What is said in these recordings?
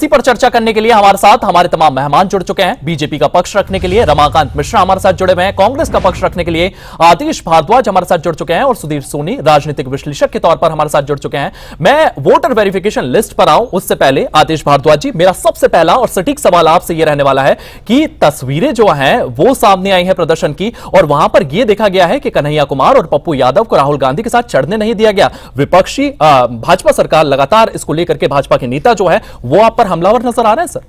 इसी पर चर्चा करने के लिए हमारे साथ हमारे तमाम मेहमान जुड़ चुके हैं। बीजेपी का पक्ष रखने के लिए रमाकांत मिश्रा हमारे साथ जुड़े हुए हैं, कांग्रेस का पक्ष रखने के लिए आतिश भारद्वाज हमारे साथ जुड़ चुके हैं और सुधीर सोनी राजनीतिक विश्लेषक के तौर पर हमारे साथ जुड़ चुके हैं। मैं वोटर वेरिफिकेशन लिस्ट पर आऊं उससे पहले आतिश भारद्वाज जी, मेरा सबसे पहला और सटीक सवाल आपसे यह रहने वाला है कि तस्वीरें जो हैं वो सामने आई हैं प्रदर्शन की, और वहां पर यह देखा गया है कि कन्हैया कुमार और पप्पू यादव को राहुल गांधी के साथ चढ़ने नहीं दिया गया। विपक्षी भाजपा सरकार लगातार इसको लेकर के भाजपा के नेता जो है वो आप पर हमलावर नजर आ रहे हैं सर।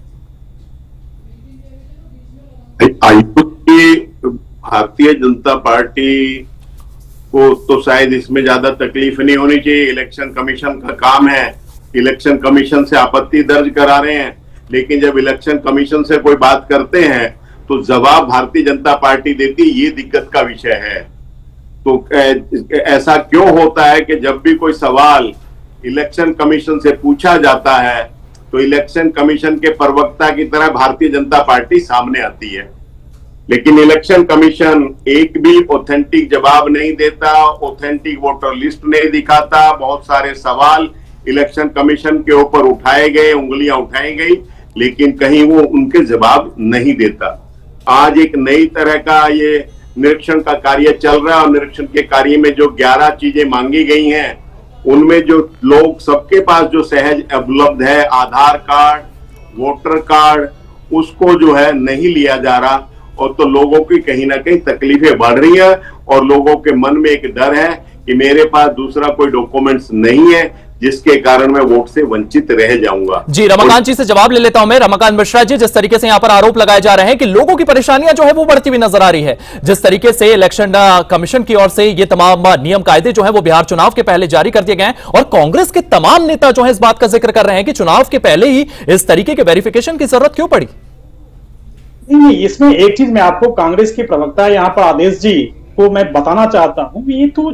भारतीय जनता पार्टी को तो शायद इसमें ज्यादा तकलीफ नहीं होनी चाहिए। इलेक्शन कमीशन का काम है, इलेक्शन कमीशन से आपत्ति दर्ज करा रहे हैं, लेकिन जब इलेक्शन कमीशन से कोई बात करते हैं तो जवाब भारतीय जनता पार्टी देती, ये दिक्कत का विषय है। तो ऐसा क्यों होता है कि जब भी कोई सवाल इलेक्शन कमीशन से पूछा जाता है तो इलेक्शन कमीशन के प्रवक्ता की तरह भारतीय जनता पार्टी सामने आती है, लेकिन इलेक्शन कमीशन एक भी ऑथेंटिक जवाब नहीं देता, ऑथेंटिक वोटर लिस्ट नहीं दिखाता। बहुत सारे सवाल इलेक्शन कमीशन के ऊपर उठाए गए, उंगलियां उठाई गई, लेकिन कहीं वो उनके जवाब नहीं देता। आज एक नई तरह का ये निरीक्षण का कार्य चल रहा है, और निरीक्षण के कार्य में जो 11 चीजें मांगी गई हैं उनमें जो लोग सबके पास जो सहज उपलब्ध है, आधार कार्ड, वोटर कार्ड, उसको जो है नहीं लिया जा रहा, और तो लोगों की कहीं ना कहीं तकलीफें बढ़ रही हैं, और लोगों के मन में एक डर है कि मेरे पास दूसरा कोई डॉक्यूमेंट्स नहीं है जिसके कारण मैं वोट से वंचित रह जाऊंगा। जी, रमाकांत जी से जवाब ले लेता हूं मैं। रमाकांत मिश्रा जी, जिस तरीके से यहां पर आरोप लगाए जा रहे हैं कि लोगों की परेशानियां जो है वो बढ़ती हुई नजर आ रही है, जिस तरीके से इलेक्शन कमीशन की ओर से ये तमाम नियम कायदे जो है वो बिहार चुनाव के पहले जारी कर दिए गए हैं, और कांग्रेस के तमाम नेता जो है इस बात का जिक्र कर रहे हैं कि चुनाव के पहले ही इस तरीके के वेरिफिकेशन की जरूरत क्यों पड़ी? नहीं, इसमें एक चीज मैं आपको कांग्रेस के प्रवक्ता यहाँ पर आदेश जी को मैं बताना चाहता हूँ, ये तो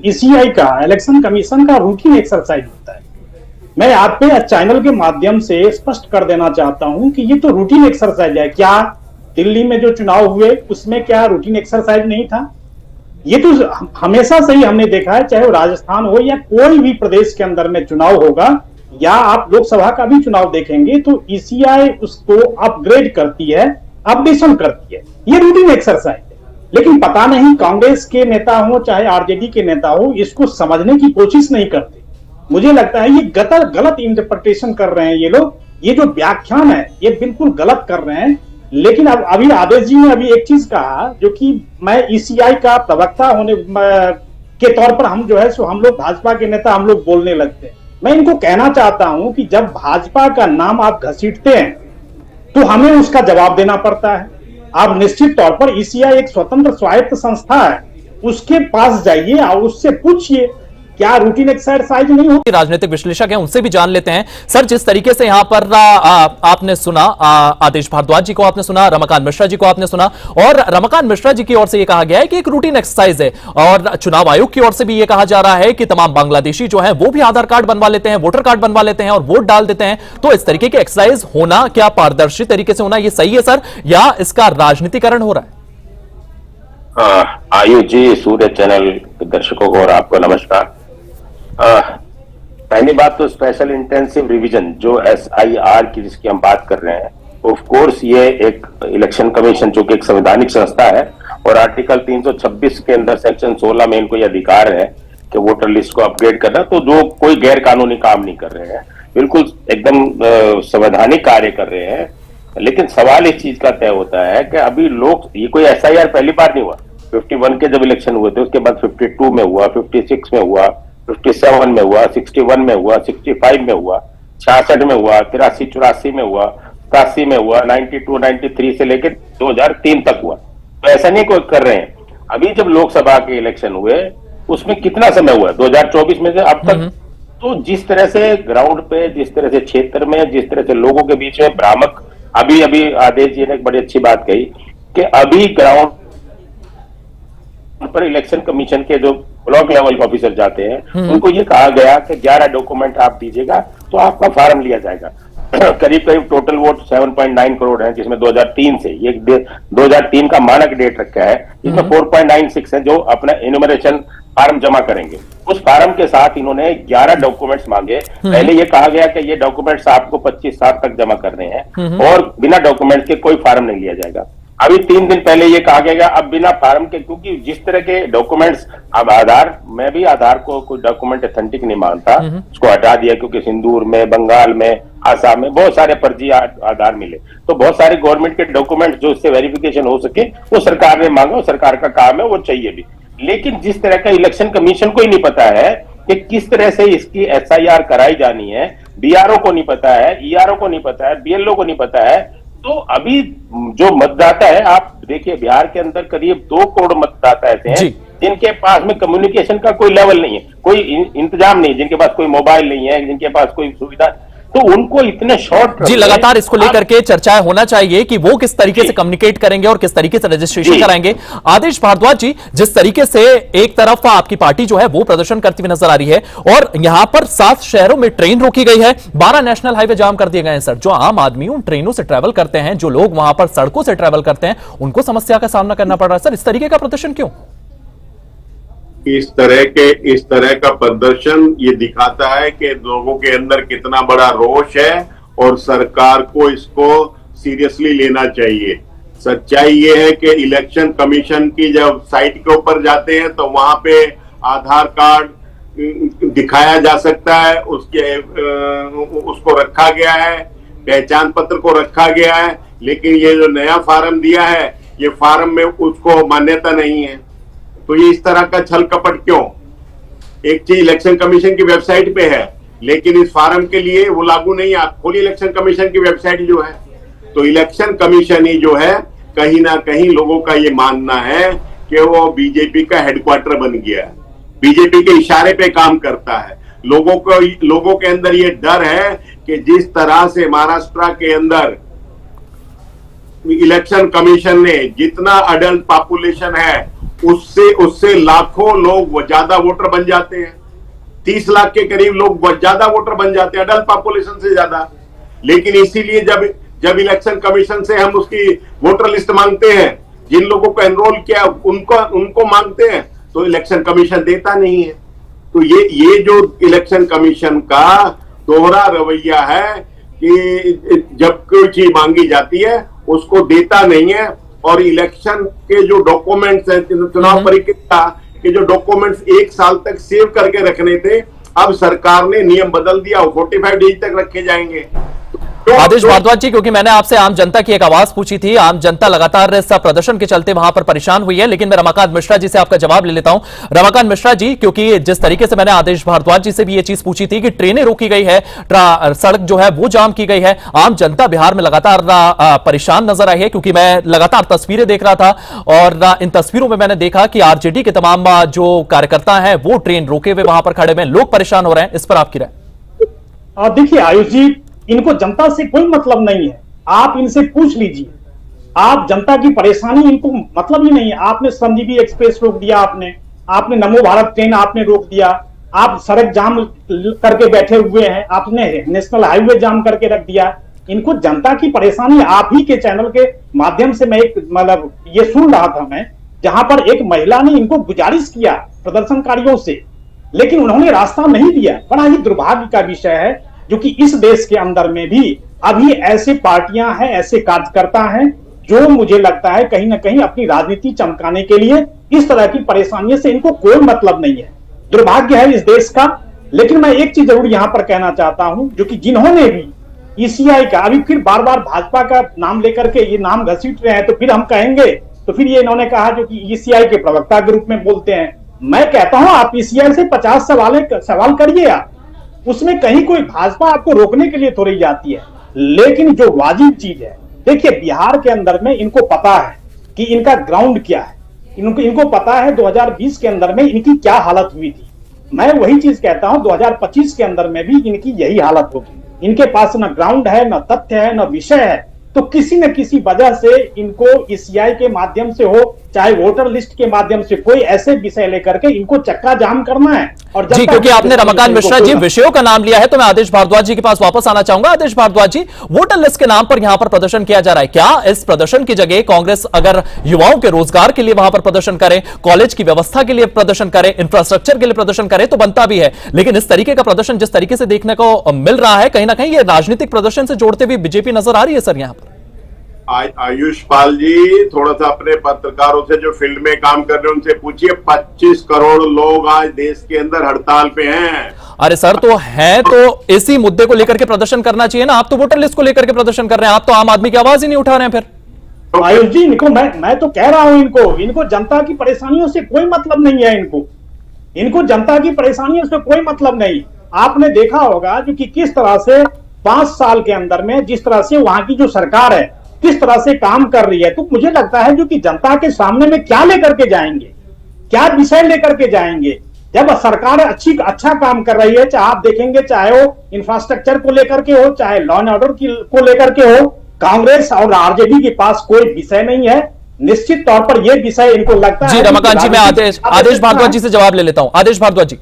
ईसीआई का, इलेक्शन कमीशन का रूटीन एक्सरसाइज होता है। मैं आप पे चैनल के माध्यम से स्पष्ट कर देना चाहता हूं कि ये तो रूटीन एक्सरसाइज है। क्या दिल्ली में जो चुनाव हुए उसमें क्या रूटीन एक्सरसाइज नहीं था? ये तो हमेशा से ही हमने देखा है, चाहे वो राजस्थान हो या कोई भी प्रदेश के अंदर में चुनाव होगा, या आप लोकसभा का भी चुनाव देखेंगे तो ईसीआई उसको अपग्रेड करती है, अपडेशन करती है। ये रूटीन एक्सरसाइज है। लेकिन पता नहीं कांग्रेस के नेता हो चाहे आरजेडी के नेता हो, इसको समझने की कोशिश नहीं करते। मुझे लगता है ये गलत इंटरप्रिटेशन कर रहे हैं ये लोग। ये जो व्याख्यान है ये बिल्कुल गलत कर रहे हैं। लेकिन अब अभी आदेश जी ने अभी एक चीज कहा, जो कि मैं ईसीआई का प्रवक्ता होने के तौर पर हम जो है सो हम लोग भाजपा के नेता हम लोग बोलने लगते हैं। मैं इनको कहना चाहता हूं कि जब भाजपा का नाम आप घसीटते हैं तो हमें उसका जवाब देना पड़ता है। आप निश्चित तौर पर ईसीआई एक स्वतंत्र स्वायत्त संस्था है, उसके पास जाइए और उससे पूछिए क्या रूटीन एक्सरसाइज नहीं होती। राजनीतिक विश्लेषक हैं, उनसे भी जान लेते हैं। सर, जिस तरीके से यहां पर आपने सुना, आतिश भारद्वाज जी को आपने सुना, रमाकांत मिश्रा जी को आपने सुना, और रमाकांत मिश्रा जी की ओर से यह कहा गया है कि एक रूटीन एक्सरसाइज है, और चुनाव आयोग की ओर से भी यह कहा जा रहा है कि तमाम बांग्लादेशी जो है वो भी आधार कार्ड बनवा लेते हैं, वोटर कार्ड बनवा लेते हैं और वोट डाल देते हैं। तो इस तरीके के एक्सरसाइज होना क्या पारदर्शी तरीके से होना, यह सही है सर, या इसका राजनीतिकरण हो रहा है? आयुष जी, सूर्य चैनल के दर्शकों को और आपको नमस्कार। पहली बात तो स्पेशल इंटेंसिव रिवीजन जो SIR की जिसकी हम बात कर रहे हैं, ऑफ कोर्स ये एक इलेक्शन कमीशन जो कि एक संवैधानिक संस्था है, और आर्टिकल 326 के अंदर सेक्शन 16 में इनको ये अधिकार है कि वोटर लिस्ट को अपग्रेड करना, तो जो कोई गैर कानूनी काम नहीं कर रहे हैं, बिल्कुल एकदम संवैधानिक कार्य कर रहे हैं। लेकिन सवाल इस चीज का तय होता है कि अभी लोग, ये कोई SIR पहली बार नहीं हुआ। 51 के जब इलेक्शन हुए थे, उसके बाद 52 में हुआ, 56 में हुआ, 57 में हुआ, 61 में हुआ, 65 में हुआ, 66 में हुआ, 83-84 में हुआ, 87 में हुआ, 92, 93 से लेकर 2003 तक हुआ। तो ऐसा नहीं कोई कर रहे हैं। अभी जब लोकसभा के इलेक्शन हुए उसमें कितना समय हुआ 2024 में से अब तक? तो जिस तरह से ग्राउंड पे, जिस तरह से क्षेत्र में, जिस तरह से लोगों के बीच में भ्रामक, अभी आदेश जी ने एक बड़ी अच्छी बात कही कि अभी ग्राउंड पर इलेक्शन कमीशन के जो ब्लॉक लेवल ऑफिसर जाते हैं उनको ये कहा गया कि 11 डॉक्यूमेंट आप दीजिएगा तो आपका फॉर्म लिया जाएगा। करीब टोटल वोट 7.9 करोड़ है, जिसमें 2003 से, ये 2003 का मानक डेट रखा है, जिसमें 4.96 है जो अपना इन्यूमरेशन फार्म जमा करेंगे। उस फार्म के साथ इन्होंने 11 डॉक्यूमेंट्स मांगे। पहले ये कहा गया कि ये डॉक्यूमेंट्स आपको 25/7 तक जमा करने हैं और बिना डॉक्यूमेंट्स के कोई फार्म नहीं लिया जाएगा। अभी 3 दिन पहले ये कहा गया अब बिना फार्म के, क्योंकि जिस तरह के डॉक्यूमेंट्स, अब आधार, मैं भी आधार को कोई डॉक्यूमेंट अथेंटिक नहीं मानता, उसको हटा दिया क्योंकि सिंदूर में, बंगाल में, आसाम में बहुत सारे फर्जी आधार मिले। तो बहुत सारे गवर्नमेंट के डॉक्यूमेंट जो इससे वेरिफिकेशन हो सके वो सरकार ने मांगा, सरकार का काम है, वो चाहिए भी। लेकिन जिस तरह का इलेक्शन कमीशन को ही नहीं पता है कि किस तरह से इसकी SIR कराई जानी है, BRO को नहीं पता है, ERO को नहीं पता है, BLO को नहीं पता है, तो अभी जो मतदाता है, आप देखिए बिहार के अंदर करीब 2 करोड़ मतदाता ऐसे हैं जिनके पास में कम्युनिकेशन का कोई लेवल नहीं है, कोई इंतजाम नहीं, जिनके पास कोई मोबाइल नहीं है, जिनके पास कोई सुविधा, तो उनको इतने शॉर्ट जी लगातार इसको लेकर के चर्चाएं होना चाहिए कि वो किस तरीके से कम्युनिकेट करेंगे और किस तरीके से रजिस्ट्रेशन कराएंगे। आदेश भारद्वाज जी, जिस तरीके से एक तरफ आपकी पार्टी जो है वो प्रदर्शन करती हुई नजर आ रही है और यहां पर 7 शहरों में ट्रेन रोकी गई है, 12 नेशनल हाईवे जाम कर दिए गए हैं। सर, जो आम आदमी उन ट्रेनों से ट्रेवल करते हैं, जो लोग वहां पर सड़कों से ट्रेवल करते हैं, उनको समस्या का सामना करना पड़ रहा है। सर, इस तरीके का प्रदर्शन क्यों? इस तरह का प्रदर्शन ये दिखाता है कि लोगों के अंदर कितना बड़ा रोष है और सरकार को इसको सीरियसली लेना चाहिए। सच्चाई ये है कि इलेक्शन कमीशन की जब साइट के ऊपर जाते हैं तो वहां पे आधार कार्ड दिखाया जा सकता है, उसको रखा गया है, पहचान पत्र को रखा गया है, लेकिन ये जो नया फार्म दिया है, ये फार्म में उसको मान्यता नहीं है। तो ये इस तरह का छल कपट क्यों? एक चीज इलेक्शन कमीशन की वेबसाइट पे है, लेकिन इस फार्म के लिए वो लागू नहीं है। आप खोलिए इलेक्शन कमीशन की वेबसाइट जो है, तो इलेक्शन कमीशन ही जो है कहीं ना कहीं लोगों का ये मानना है कि वो बीजेपी का हेडक्वार्टर बन गया है, बीजेपी के इशारे पे काम करता है। लोगों के अंदर ये डर है कि जिस तरह से महाराष्ट्र के अंदर इलेक्शन कमीशन ने जितना अडल्ट पॉपुलेशन है उससे लाखों लोग ज्यादा वोटर बन जाते हैं, 30 लाख के करीब लोग ज्यादा वोटर बन जाते हैं अडल्ट पॉपुलेशन से ज्यादा। लेकिन इसीलिए जब इलेक्शन कमीशन से हम उसकी वोटर लिस्ट मांगते हैं, जिन लोगों को एनरोल किया उनको मांगते हैं, तो इलेक्शन कमीशन देता नहीं है। तो ये जो इलेक्शन कमीशन का दोहरा रवैया है कि जब कोई चीज मांगी जाती है उसको देता नहीं है, और इलेक्शन के जो डॉक्यूमेंट्स हैं, चुनाव प्रक्रिया के जो डॉक्यूमेंट्स 1 साल तक सेव करके रखने थे, अब सरकार ने नियम बदल दिया, 45 डेज तक रखे जाएंगे। आदेश भारद्वाज जी, क्योंकि मैंने आपसे आम जनता की एक आवाज पूछी थी, आम जनता लगातार इस प्रदर्शन के चलते वहां पर परेशान हुई है, लेकिन मैं रमाकांत मिश्रा जी से आपका जवाब ले लेता हूं। रमाकांत मिश्रा जी, क्योंकि जिस तरीके से मैंने आदेश भारद्वाज जी से भी ये चीज पूछी थी कि ट्रेनें रोकी गई है, सड़क जो है वो जाम की गई है, आम जनता बिहार में लगातार परेशान नजर आई है, क्योंकि मैं लगातार तस्वीरें देख रहा था और इन तस्वीरों में मैंने देखा कि आरजेडी के तमाम जो कार्यकर्ता हैं वो ट्रेन रोके हुए वहां पर खड़े हुए, लोग परेशान हो रहे हैं, इस पर आपकी राय? देखिए आयुष जी, इनको जनता से कोई मतलब नहीं है, आप इनसे पूछ लीजिए। आप जनता की परेशानी इनको मतलब ही नहीं है। आपने संजीवी एक्सप्रेस रोक दिया, आपने नमो भारत ट्रेन आपने रोक दिया, आप सड़क जाम करके बैठे हुए हैं, आपने नेशनल हाईवे जाम करके रख दिया। इनको जनता की परेशानी आप ही के चैनल के माध्यम से मैं मतलब ये सुन रहा था मैं, जहां पर एक महिला ने इनको गुजारिश किया प्रदर्शनकारियों से, लेकिन उन्होंने रास्ता नहीं दिया। बड़ा ही दुर्भाग्य का विषय है जो कि इस देश के अंदर में भी अभी ऐसे पार्टियां हैं, ऐसे कार्यकर्ता हैं जो मुझे लगता है कहीं ना कहीं अपनी राजनीति चमकाने के लिए इस तरह की परेशानियों से इनको कोई मतलब नहीं है। दुर्भाग्य है इस देश का। लेकिन मैं एक चीज जरूर यहां पर कहना चाहता हूं, जो कि जिन्होंने भी ईसीआई का अभी फिर बार बार भाजपा का नाम लेकर के ये नाम घसीट रहे हैं, तो फिर हम कहेंगे, तो फिर ये इन्होंने कहा जो कि ईसीआई के प्रवक्ता के रूप में बोलते हैं। मैं कहता हूं आप ईसीआई से 50 सवाल करिए, आप उसमें कहीं कोई भाजपा आपको रोकने के लिए थोड़ी जाती है। लेकिन जो वाजिब चीज है, देखिए बिहार के अंदर में इनको पता है कि इनका ग्राउंड क्या है, इनको पता है 2020 के अंदर में इनकी क्या हालत हुई थी। मैं वही चीज कहता हूं 2025 के अंदर में भी इनकी यही हालत होगी। इनके पास न ग्राउंड है, न तथ्य है, न विषय है, तो किसी न किसी वजह से इनको ईसीआई के माध्यम से हो, चाहे वोटर लिस्ट के माध्यम से, कोई ऐसे विषय लेकर के इनको चक्का जाम करना है। और जी, क्योंकि आपने रमाकांत मिश्रा जी विषयों का नाम लिया है, तो मैं आदेश भारद्वाज जी के पास वापस आना चाहूंगा। आदेश भारद्वाज जी, वोटर लिस्ट के नाम पर यहां पर प्रदर्शन किया जा रहा है, क्या इस प्रदर्शन की जगह कांग्रेस अगर युवाओं के रोजगार के लिए वहां पर प्रदर्शन करे, कॉलेज की व्यवस्था के लिए प्रदर्शन करे, इंफ्रास्ट्रक्चर के लिए प्रदर्शन करे, तो बनता भी है, लेकिन इस तरीके का प्रदर्शन जिस तरीके से देखने को मिल रहा है, कहीं ना कहीं ये राजनीतिक प्रदर्शन से जोड़ते हुए बीजेपी नजर आ रही है सर यहां पर। आयुष पाल जी, थोड़ा सा अपने पत्रकारों से जो फील्ड में काम कर रहे हैं उनसे पूछिए, 25 करोड़ लोग आज देश के अंदर हड़ताल पे हैं। अरे सर, तो है तो इसी मुद्दे को लेकर के प्रदर्शन करना चाहिए ना, आप तो वोटर लिस्ट को लेकर के प्रदर्शन कर रहे हैं, आप तो आम आदमी की आवाज ही नहीं उठा रहे हैं फिर। तो आयुष जी, इनको मैं तो कह रहा हूं, इनको जनता की परेशानियों से कोई मतलब नहीं है, इनको जनता की परेशानियों से कोई मतलब नहीं। आपने देखा होगा जो कि किस तरह से 5 साल के अंदर में जिस तरह से वहां की जो सरकार है किस तरह से काम कर रही है, तो मुझे लगता है जो कि जनता के सामने में क्या लेकर के जाएंगे, क्या विषय लेकर के जाएंगे। जब सरकार अच्छा काम कर रही है, चाहे आप देखेंगे, चाहे वो इंफ्रास्ट्रक्चर को लेकर के हो, चाहे लॉ एंड ऑर्डर को लेकर के हो, कांग्रेस और आरजेडी के पास कोई विषय नहीं है। निश्चित तौर पर यह विषय इनको लगता है। जी रमाकांत जी, मैं आदेश भारद्वाज जी से जवाब ले लेता हूं। आदेश भारद्वाज जी।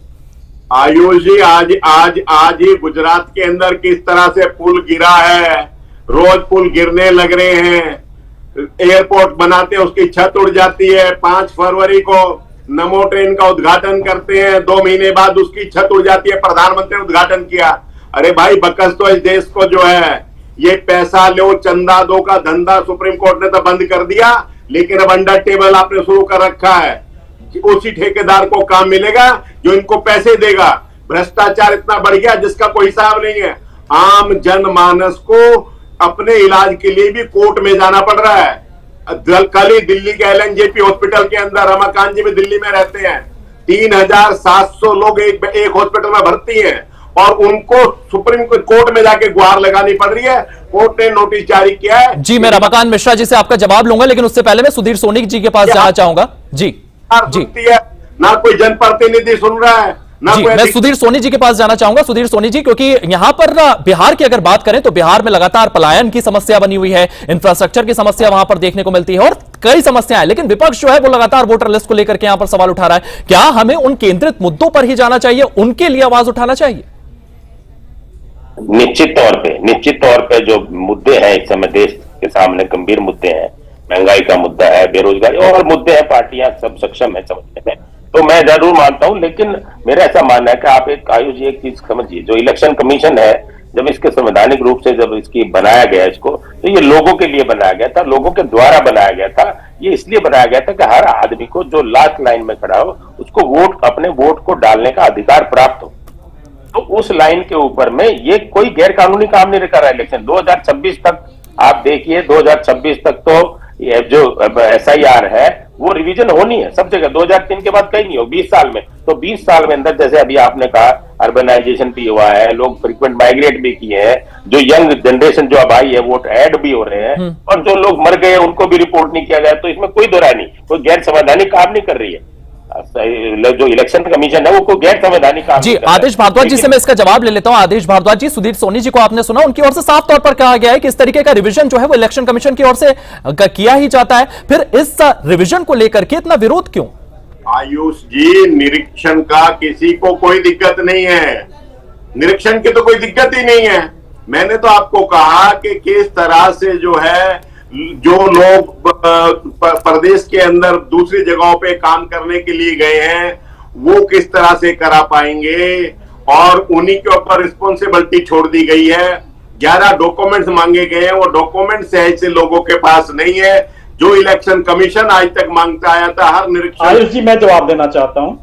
आयुष जी, आज ही गुजरात के अंदर किस तरह से पुल गिरा है, रोज पुल गिरने लग रहे हैं, एयरपोर्ट बनाते हैं उसकी छत उड़ जाती है, 5 फरवरी को नमो ट्रेन का उद्घाटन करते हैं, 2 महीने बाद उसकी छत उड़ जाती है, प्रधानमंत्री ने उद्घाटन किया। अरे भाई, बकस तो इस देश को जो है ये पैसा लो चंदा दो का धंधा सुप्रीम कोर्ट ने तो बंद कर दिया, लेकिन अब अंडर टेबल आपने शुरू कर रखा है। उसी ठेकेदार को काम मिलेगा जो इनको पैसे देगा। भ्रष्टाचार इतना बढ़ गया जिसका कोई हिसाब नहीं है। आम जनमानस को अपने इलाज के लिए भी कोर्ट में जाना पड़ रहा है। कल ही दिल्ली के एलएनजेपी हॉस्पिटल के अंदर, रमाकांत जी भी दिल्ली में रहते हैं, 3700 लोग एक हॉस्पिटल में भर्ती हैं और उनको सुप्रीम कोर्ट में जाके गुहार लगानी पड़ रही है। कोर्ट ने नोटिस जारी किया है। जी, मैं रमाकांत मिश्रा जी से आपका जवाब लूंगा, लेकिन उससे पहले मैं सुधीर सोनी जी के पास जाना चाहूंगा। जी है, ना कोई जनप्रतिनिधि सुन रहा है, जी, मैं सुधीर सोनी जी के पास जाना चाहूंगा। सुधीर सोनी जी, क्योंकि यहां पर बिहार की अगर बात करें तो बिहार में लगातार पलायन की समस्या बनी हुई है, इंफ्रास्ट्रक्चर की समस्या वहां पर देखने को मिलती है और कई समस्याएं, लेकिन विपक्ष जो है वो लगातार वोटर लिस्ट को लेकर के यहां पर सवाल उठा रहा है। क्या हमें उन केंद्रित मुद्दों पर ही जाना चाहिए, उनके लिए आवाज उठाना चाहिए? निश्चित तौर पे जो मुद्दे हैं इस समय देश के सामने, गंभीर मुद्दे हैं, महंगाई का मुद्दा है, बेरोजगारी और मुद्दे हैं, पार्टियां सब सक्षम है समझने में, तो मैं जरूर मानता हूं। लेकिन मेरा ऐसा मानना है कि आप आयुष जी एक चीज समझिए, जो इलेक्शन कमीशन है, जब इसके संवैधानिक रूप से जब इसकी बनाया गया इसको, तो ये लोगों के लिए बनाया गया था, लोगों के द्वारा बनाया गया था। ये इसलिए बनाया गया था कि हर आदमी को जो लास्ट लाइन में खड़ा हो उसको अपने वोट को डालने का अधिकार प्राप्त हो। तो उस लाइन के ऊपर में ये कोई गैर कानूनी काम नहीं कर रहा है। इलेक्शन 2026 तक आप देखिए, 2026 तक तो ये जो SIR है वो रिवीजन होनी है सब जगह। 2003 के बाद कहीं नहीं हो 20 साल में। तो 20 साल में अंदर, जैसे अभी आपने कहा, अर्बनाइजेशन भी हुआ है, लोग फ्रीक्वेंट माइग्रेट भी किए हैं, जो यंग जनरेशन जो अब आई है वो ऐड भी हो रहे हैं, और जो लोग मर गए उनको भी रिपोर्ट नहीं किया गया। तो इसमें कोई दो राय नहीं, कोई गैर संवैधानिक काम नहीं कर रही है जो इलेक्शन कमीशन है, वो कोई गैर संवैधानिक काम। जी, आदेश भारद्वाज जी से मैं इसका जवाब ले लेता हूं। आदेश भारद्वाज जी, सुधीर सोनी जी को आपने सुना, उनकी ओर से साफ तौर पर कहा गया है कि इस तरीके का रिवीजन जो है वो इलेक्शन कमीशन की ओर से किया ही जाता है, फिर इस रिवीजन को लेकर के इतना विरोध क्यों? आयुष जी, निरीक्षण का किसी को कोई दिक्कत नहीं है, निरीक्षण की तो कोई दिक्कत ही नहीं है। मैंने तो आपको कहा कि किस तरह से जो है, जो लोग प्रदेश के अंदर दूसरी जगहों पे काम करने के लिए गए हैं वो किस तरह से करा पाएंगे, और उन्हीं के ऊपर रिस्पॉन्सिबिलिटी छोड़ दी गई है। 11 डॉक्यूमेंट्स मांगे गए हैं, वो डॉक्यूमेंट्स ऐसे लोगों के पास नहीं है जो इलेक्शन कमीशन आज तक मांगता आया था। हर निरीक्षण आयुष जी, मैं जवाब देना चाहता हूं।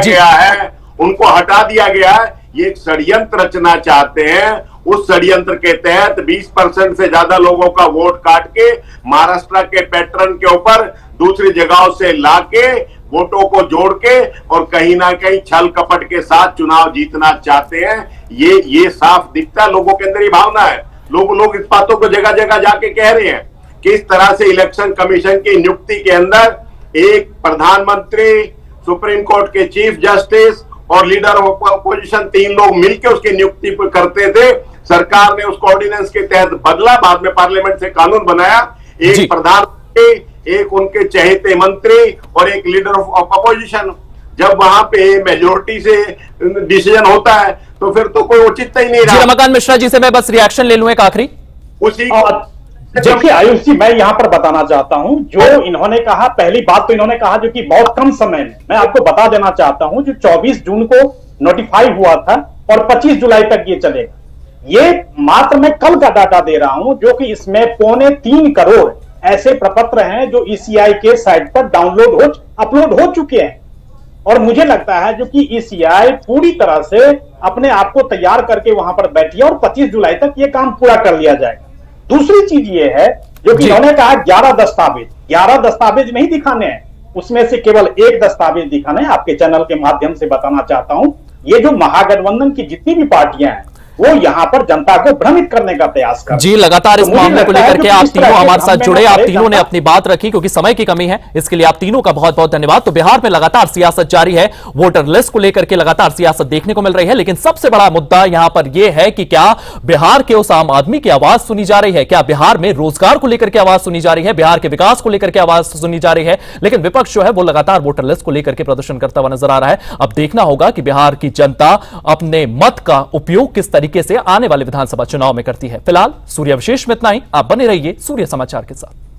गया है, उनको हटा दिया गया है। ये एक षड्यंत्र रचना चाहते हैं। उस षड्यंत्र के तहत 20% से ज्यादा लोगों का वोट काट के महाराष्ट्र के पैटर्न के ऊपर दूसरी जगहों से लाके वोटों को जोड़ के और कहीं ना कहीं छल कपट के साथ चुनाव जीतना चाहते हैं। ये साफ दिखता है, लोगों के अंदर ये भावना है। लोग इस बातों को जगह जगह जाके कह रहे हैं। किस तरह से इलेक्शन कमीशन की नियुक्ति के अंदर एक प्रधानमंत्री, सुप्रीम कोर्ट के चीफ जस्टिस और लीडर ऑफ अपोजिशन 3 लोग मिलकर उसकी नियुक्ति करते थे, सरकार ने उसको ऑर्डिनेंस के तहत बदला, बाद में पार्लियामेंट से कानून बनाया। जी। एक प्रधानमंत्री, एक उनके चहेते मंत्री और एक लीडर ऑफ अपोजिशन, जब वहां पे मेजोरिटी से डिसीजन होता है तो फिर तो कोई औचित्य ही नहीं जी रहा। रमाकांत मिश्रा जी से मैं बस रिएक्शन ले लूं एक आखिरी। उसी देखिए आयुष जी, मैं यहाँ पर बताना चाहता हूँ, जो इन्होंने कहा, पहली बात तो इन्होंने कहा जो कि बहुत कम समय में, मैं आपको बता देना चाहता हूँ, जो 24 जून को नोटिफाई हुआ था और 25 जुलाई तक ये चलेगा। ये मात्र मैं कल का डाटा दे रहा हूं, जो कि इसमें 2.25 करोड़ ऐसे प्रपत्र हैं जो ईसीआई के साइट पर अपलोड हो चुके हैं। और मुझे लगता है जो कि ईसीआई पूरी तरह से अपने आप को तैयार करके वहां पर बैठी है और 25 जुलाई तक ये काम पूरा कर लिया जाएगा। दूसरी चीज ये है जो कि इन्होंने कहा 11 दस्तावेज नहीं दिखाने हैं, उसमें से केवल एक दस्तावेज दिखाना है। आपके चैनल के माध्यम से बताना चाहता हूं, ये जो महागठबंधन की जितनी भी पार्टियां हैं वो यहाँ पर जनता को भ्रमित करने का प्रयास कर जी लगातार इस मामले को लेकर के आप तीनों हमारे साथ जुड़े, आप तीनों ने अपनी बात रखी क्योंकि समय की कमी है, इसके लिए आप तीनों का बहुत बहुत धन्यवाद। तो बिहार में लगातार सियासत जारी है, वोटर लिस्ट को लेकर के लगातार सियासत देखने को मिल रही है, लेकिन सबसे बड़ा मुद्दा यहां पर यह है कि क्या बिहार के उस आम आदमी की आवाज सुनी जा रही है, क्या बिहार में रोजगार को लेकर के आवाज सुनी जा रही है, बिहार के विकास को लेकर के आवाज सुनी जा रही है। लेकिन विपक्ष जो है वो लगातार वोटर लिस्ट को लेकर के प्रदर्शन करता हुआ नजर आ रहा है। अब देखना होगा कि बिहार की जनता अपने मत का उपयोग किस तरीके से आने वाले विधानसभा चुनाव में करती है। फिलहाल सूर्य विशेष में इतना ही। आप बने रहिए सूर्य समाचार के साथ।